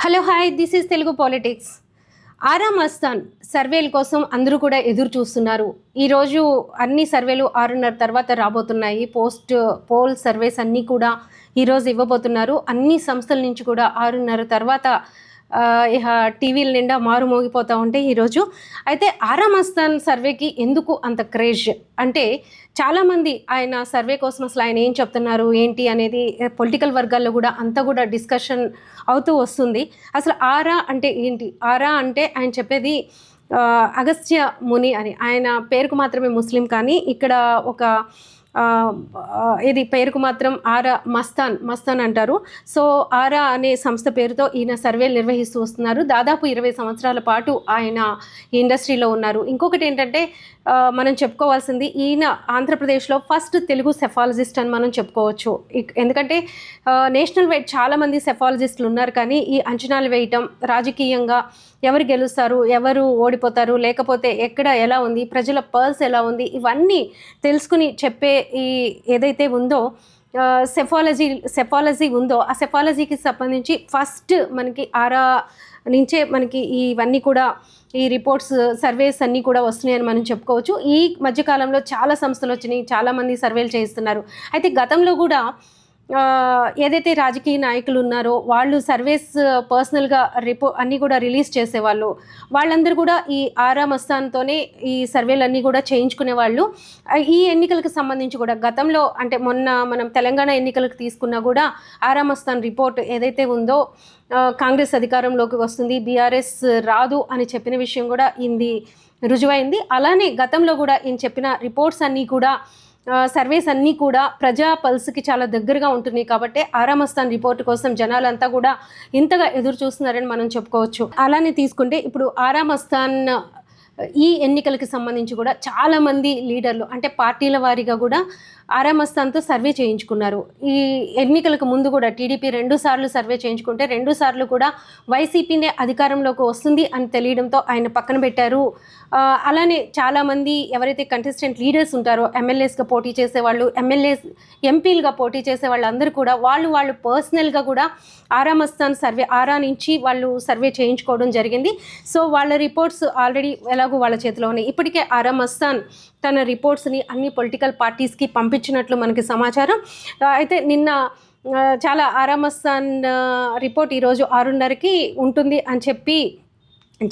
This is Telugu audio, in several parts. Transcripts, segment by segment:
Hello hi, this is Telugu politics. Aaraa Mastan సర్వేల కోసం అందరూ కూడా ఎదురు చూస్తున్నారు. ఈరోజు అన్ని సర్వేలు 6:30 తర్వాత రాబోతున్నాయి. పోల్ సర్వేస్ అన్నీ కూడా ఈరోజు ఇవ్వబోతున్నారు. అన్ని సంస్థల నుంచి కూడా 6:30 తర్వాత ఇక టీవీల నిండా మారు మోగిపోతూ ఉంటాయి ఈరోజు. అయితే ఆరా మస్తాన్ సర్వేకి ఎందుకు అంత క్రేజ్ అంటే, చాలామంది ఆయన సర్వే కోసం అసలు ఆయన ఏం చెప్తున్నారు ఏంటి అనేది పొలిటికల్ వర్గాల్లో కూడా అంతా కూడా డిస్కషన్ అవుతూ వస్తుంది. అసలు ఆరా అంటే ఏంటి? ఆరా అంటే ఆయన చెప్పేది అగస్త్య ముని అని. ఆయన పేరుకు మాత్రమే ముస్లిం, కానీ ఇక్కడ ఒక ఇది పేరుకు మాత్రం ఆరా మస్తాన్ అంటారు. సో ఆరా అనే సంస్థ పేరుతో ఈయన సర్వేలు నిర్వహిస్తూ వస్తున్నారు. దాదాపు 20 సంవత్సరాల పాటు ఆయన ఈ ఇండస్ట్రీలో ఉన్నారు. ఇంకొకటి ఏంటంటే, మనం చెప్పుకోవాల్సింది, ఈయన ఆంధ్రప్రదేశ్లో ఫస్ట్ తెలుగు సెఫాలజిస్ట్ అని మనం చెప్పుకోవచ్చు. ఎందుకంటే నేషనల్ వైడ్ చాలామంది సెఫాలజిస్టులు ఉన్నారు, కానీ ఈ అంచనాలు వేయటం, రాజకీయంగా ఎవరు గెలుస్తారు, ఎవరు ఓడిపోతారు, లేకపోతే ఎక్కడ ఎలా ఉంది, ప్రజల పర్స్ ఎలా ఉంది, ఇవన్నీ తెలుసుకుని చెప్పే ఈ ఏదైతే ఉందో సెఫాలజీ ఉందో, ఆ సెఫాలజీకి సంబంధించి ఫస్ట్ మనకి ఆరా నుంచే మనకి ఇవన్నీ కూడా ఈ రిపోర్ట్స్ సర్వేస్ అన్నీ కూడా వస్తున్నాయని మనం చెప్పుకోవచ్చు. ఈ మధ్యకాలంలో చాలా సంస్థలు వచ్చినాయి, చాలామంది సర్వేలు చేయిస్తున్నారు. అయితే గతంలో కూడా ఏదైతే రాజకీయ నాయకులు ఉన్నారో వాళ్ళు సర్వేస్ పర్సనల్గా అన్నీ కూడా రిలీజ్ చేసేవాళ్ళు. వాళ్ళందరూ కూడా ఈ ఆరా మస్తాన్తోనే ఈ సర్వేలన్నీ కూడా చేయించుకునేవాళ్ళు. ఈ ఎన్నికలకు సంబంధించి కూడా గతంలో, అంటే మొన్న మనం తెలంగాణ ఎన్నికలకు తీసుకున్నా కూడా ఆరా మస్తాన్ రిపోర్ట్ ఏదైతే ఉందో, కాంగ్రెస్ అధికారంలోకి వస్తుంది, బీఆర్ఎస్ రాదు అని చెప్పిన విషయం కూడా ఇది రుజువైంది. అలానే గతంలో కూడా ఈయన చెప్పిన రిపోర్ట్స్ అన్నీ కూడా, సర్వేస్ అన్నీ కూడా ప్రజా పల్స్కి చాలా దగ్గరగా ఉంటున్నాయి. కాబట్టి ఆరా మస్తాన్ రిపోర్ట్ కోసం జనాలంతా కూడా ఇంతగా ఎదురు చూస్తున్నారని మనం చెప్పుకోవచ్చు. అలానే తీసుకుంటే ఇప్పుడు ఆరా మస్తాన్ ఈ ఎన్నికలకి సంబంధించి కూడా చాలామంది లీడర్లు, అంటే పార్టీల వారీగా కూడా ఆరా మస్తాన్తో సర్వే చేయించుకున్నారు. ఈ ఎన్నికలకు ముందు కూడా టీడీపీ 2 సార్లు సర్వే చేయించుకుంటే 2 సార్లు కూడా వైసీపీనే అధికారంలోకి వస్తుంది అని తెలియడంతో ఆయన పక్కన పెట్టారు. అలానే చాలామంది ఎవరైతే కంటెస్టెంట్ లీడర్స్ ఉంటారో, ఎమ్మెల్యేస్గా పోటీ చేసేవాళ్ళు, ఎంపీలుగా పోటీ చేసే వాళ్ళందరూ కూడా వాళ్ళు పర్సనల్గా కూడా ఆరా మస్తాన్ ఆరా నుంచి వాళ్ళు సర్వే చేయించుకోవడం జరిగింది. సో వాళ్ళ రిపోర్ట్స్ ఆల్రెడీ ఎలాగో వాళ్ళ చేతిలో ఉన్నాయి. ఇప్పటికే ఆరా మస్తాన్ తన రిపోర్ట్స్ని అన్ని పొలిటికల్ పార్టీస్కి పంపించినట్లు మనకి సమాచారం. అయితే నిన్న చాలా ఆరా మస్తాన్ రిపోర్ట్ ఈరోజు 6:30కి ఉంటుంది అని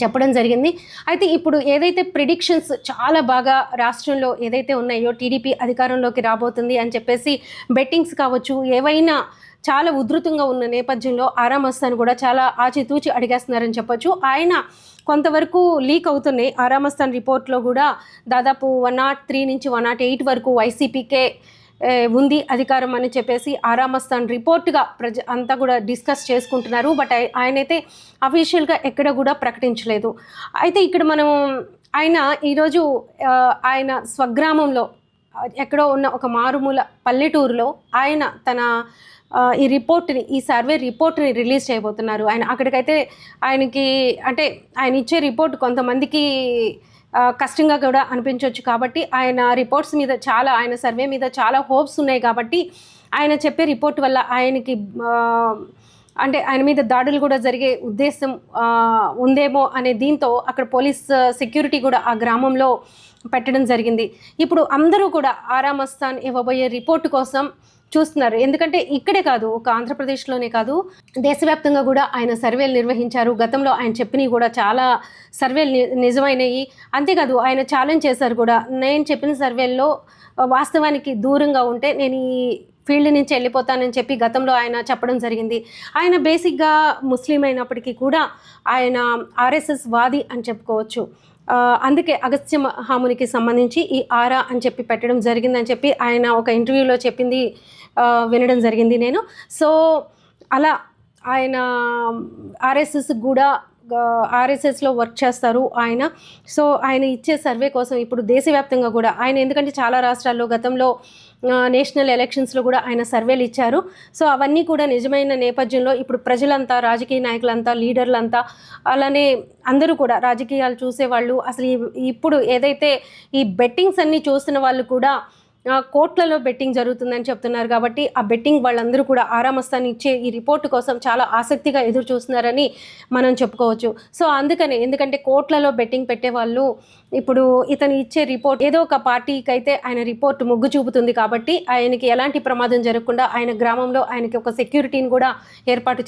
చెప్పడం జరిగింది. అయితే ఇప్పుడు ఏదైతే ప్రిడిక్షన్స్ చాలా బాగా రాష్ట్రంలో ఏదైతే ఉన్నాయో, టీడీపీ అధికారంలోకి రాబోతుంది అని చెప్పేసి బెట్టింగ్స్ కావచ్చు, ఏవైనా చాలా ఉధృతంగా ఉన్న నేపథ్యంలో ఆరా మస్తాన్ కూడా చాలా ఆచితూచి అడిగేస్తున్నారని చెప్పొచ్చు. ఆయన కొంతవరకు లీక్ అవుతున్నాయి. ఆరా మస్తాన్ రిపోర్ట్లో కూడా దాదాపు 103 నుంచి 108 వరకు వైసీపీకే ఉంది అధికారం అని చెప్పేసి ఆరా మస్తాన్ రిపోర్ట్గా అంతా కూడా డిస్కస్ చేసుకుంటున్నారు. బట్ ఆయనైతే అఫీషియల్గా ఎక్కడ కూడా ప్రకటించలేదు. అయితే ఇక్కడ మనం ఆయన ఈరోజు ఆయన స్వగ్రామంలో ఎక్కడో ఉన్న ఒక మారుమూల పల్లెటూరులో ఆయన తన ఈ సర్వే రిపోర్ట్ని రిలీజ్ చేయబోతున్నారు. ఆయన అక్కడికైతే ఆయనకి, అంటే ఆయన ఇచ్చే రిపోర్ట్ కొంతమందికి కష్టంగా కూడా అనిపించవచ్చు. కాబట్టి ఆయన రిపోర్ట్స్ మీద ఆయన సర్వే మీద చాలా హోప్స్ ఉన్నాయి. కాబట్టి ఆయన చెప్పే రిపోర్ట్ వల్ల ఆయనకి అంటే ఆయన మీద దాడులు కూడా జరిగే ఉద్దేశం ఉందేమో అనే దీంతో అక్కడ పోలీస్ సెక్యూరిటీ కూడా ఆ గ్రామంలో పెట్టడం జరిగింది. ఇప్పుడు అందరూ కూడా ఆరా మస్తాన్ ఇవ్వబోయే రిపోర్టు కోసం చూస్తున్నారు. ఎందుకంటే ఇక్కడే కాదు, ఒక ఆంధ్రప్రదేశ్లోనే కాదు, దేశవ్యాప్తంగా కూడా ఆయన సర్వేలు నిర్వహించారు. గతంలో ఆయన చెప్పినవి కూడా చాలా సర్వేలు నిజమైనవి. అంతేకాదు ఆయన ఛాలెంజ్ చేశారు కూడా, నేను చెప్పిన సర్వేల్లో వాస్తవానికి దూరంగా ఉంటే నేను ఈ ఫీల్డ్ నుంచి వెళ్ళిపోతానని చెప్పి గతంలో ఆయన చెప్పడం జరిగింది. ఆయన బేసిక్గా ముస్లిం అయినప్పటికీ కూడా ఆయన ఆర్ఎస్ఎస్ వాది అని చెప్పుకోవచ్చు. అందుకే అగస్త్య మహామునికి సంబంధించి ఈ ఆరా అని చెప్పి పెట్టడం జరిగిందని చెప్పి ఆయన ఒక ఇంటర్వ్యూలో చెప్పింది వినడం జరిగింది నేను. సో అలా ఆయన ఆర్ఎస్ఎస్లో వర్క్ చేస్తారు ఆయన. సో ఆయన ఇచ్చే సర్వే కోసం ఇప్పుడు దేశవ్యాప్తంగా కూడా ఆయన, ఎందుకంటే చాలా రాష్ట్రాల్లో గతంలో నేషనల్ ఎలక్షన్స్లో కూడా ఆయన సర్వేలు ఇచ్చారు. సో అవన్నీ కూడా నిజమైన నేపథ్యంలో ఇప్పుడు ప్రజలంతా, రాజకీయ నాయకులంతా, లీడర్లంతా, అలానే అందరూ కూడా రాజకీయాలు చూసేవాళ్ళు, అసలు ఇప్పుడు ఏదైతే ఈ బెట్టింగ్స్ అన్నీ చూస్తున్న వాళ్ళు కూడా కోట్లలో బెట్టింగ్ జరుగుతుందని చెప్తున్నారు. కాబట్టి ఆ బెట్టింగ్ వాళ్ళందరూ కూడా ఆరామస్థాన్ని ఇచ్చే ఈ రిపోర్టు కోసం చాలా ఆసక్తిగా ఎదురు చూస్తున్నారని మనం చెప్పుకోవచ్చు. సో అందుకనే, ఎందుకంటే కోట్లలో బెట్టింగ్ పెట్టేవాళ్ళు ఇప్పుడు ఇతను ఇచ్చే రిపోర్ట్ ఏదో ఒక పార్టీకి అయితే ఆయన రిపోర్ట్ మొగ్గు చూపుతుంది. కాబట్టి ఆయనకి ఎలాంటి ప్రమాదం జరగకుండా ఆయన గ్రామంలో ఆయనకి ఒక సెక్యూరిటీని కూడా ఏర్పాటు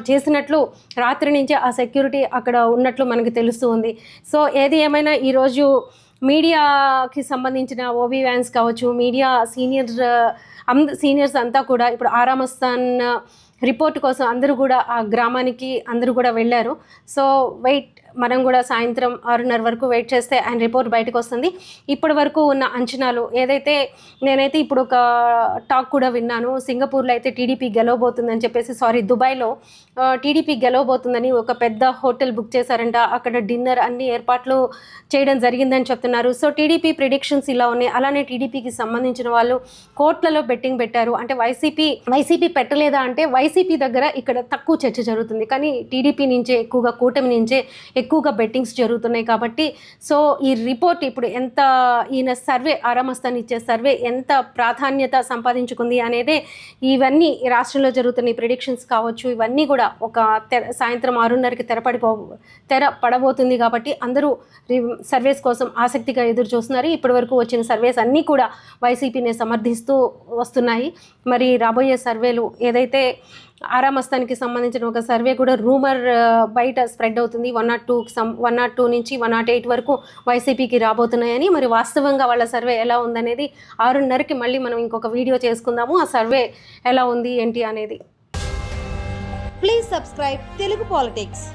చేసినట్లు రాత్రి నుంచే ఆ సెక్యూరిటీ అక్కడ ఉన్నట్లు మనకు తెలుస్తూ ఉంది. సో ఏది ఏమైనా ఈరోజు మీడియాకి సంబంధించిన ఓబీ వ్యాన్స్ కావచ్చు, మీడియా సీనియర్స్ అంతా కూడా ఇప్పుడు ఆరామస్థాన్ రిపోర్ట్ కోసం అందరూ కూడా ఆ గ్రామానికి అందరూ కూడా వెళ్ళారు. సో మనం కూడా సాయంత్రం 6:30 వరకు వెయిట్ చేస్తే ఆయన రిపోర్ట్ బయటకు వస్తుంది. ఇప్పటి వరకు ఉన్న అంచనాలు నేనైతే ఇప్పుడు ఒక టాక్ కూడా విన్నాను, సింగపూర్లో అయితే టీడీపీ గెలవబోతుందని చెప్పేసి, దుబాయ్లో టీడీపీ గెలవబోతుందని ఒక పెద్ద హోటల్ బుక్ చేశారంట. అక్కడ డిన్నర్ అన్ని ఏర్పాట్లు చేయడం జరిగిందని చెప్తున్నారు. సో టీడీపీ ప్రిడిక్షన్స్ ఇలా ఉన్నాయి. అలానే టీడీపీకి సంబంధించిన వాళ్ళు కోట్లలో బెట్టింగ్ పెట్టారు. అంటే వైసీపీ పెట్టలేదా అంటే వైసీపీ దగ్గర ఇక్కడ తక్కువ చర్చ జరుగుతుంది, కానీ టీడీపీ నుంచే ఎక్కువగా, కూటమి నుంచే ఎక్కువగా బెట్టింగ్స్ జరుగుతున్నాయి. కాబట్టి సో ఈ రిపోర్ట్ ఇప్పుడు ఈయన సర్వే, ఆరామస్థాన్ ఇచ్చే సర్వే ఎంత ప్రాధాన్యత సంపాదించుకుంది అనేదే ఇవన్నీ రాష్ట్రంలో జరుగుతున్న ప్రిడిక్షన్స్ కావచ్చు, ఇవన్నీ కూడా ఒక సాయంత్రం 6:30కి తెర పడబోతుంది. కాబట్టి అందరూ సర్వేస్ కోసం ఆసక్తిగా ఎదురు చూస్తున్నారు. ఇప్పటి వరకు వచ్చిన సర్వేస్ అన్నీ కూడా వైసీపీని సమర్థిస్తూ వస్తున్నాయి. మరి రాబోయే సర్వేలు ఏదైతే ఆరామస్థానికి సంబంధించిన ఒక సర్వే కూడా రూమర్ బయట స్ప్రెడ్ అవుతుంది, 102 నుంచి 108 వరకు వైసీపీకి రాబోతున్నాయని. మరి వాస్తవంగా వాళ్ళ సర్వే ఎలా ఉందనేది 6:30కి మళ్ళీ మనం ఇంకొక వీడియో చేసుకుందాము, ఆ సర్వే ఎలా ఉంది ఏంటి అనేది. Please subscribe Telugu politics.